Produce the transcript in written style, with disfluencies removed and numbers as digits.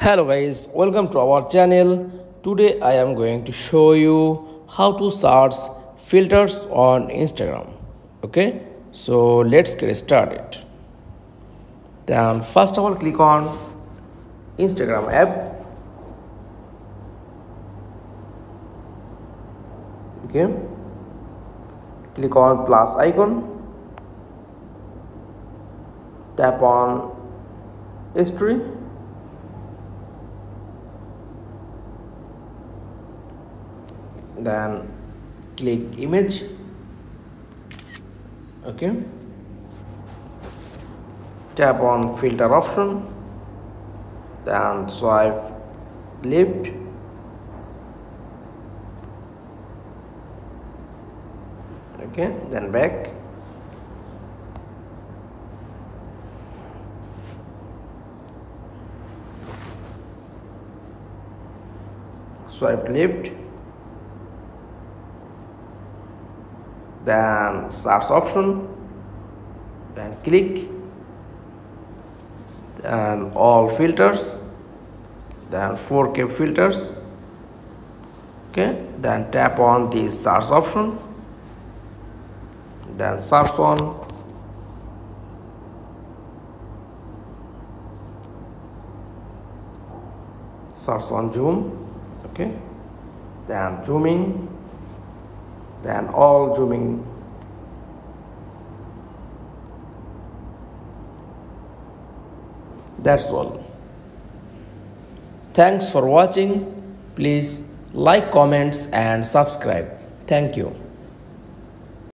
Hello guys, welcome to our channel. Today I am going to show you how to search filters on Instagram. Okay, so let's get started. Then first of all click on Instagram app. Okay, click on plus icon, tap on history, then click image. Okay, tap on filter option, then swipe left, okay, then back, swipe left, then search option, then click, then all filters, then 4K filters. Okay, then tap on the search option, then search on zoom. Okay, then zooming, then all zooming. That's all. Thanks for watching. Please like, comments and subscribe. Thank you.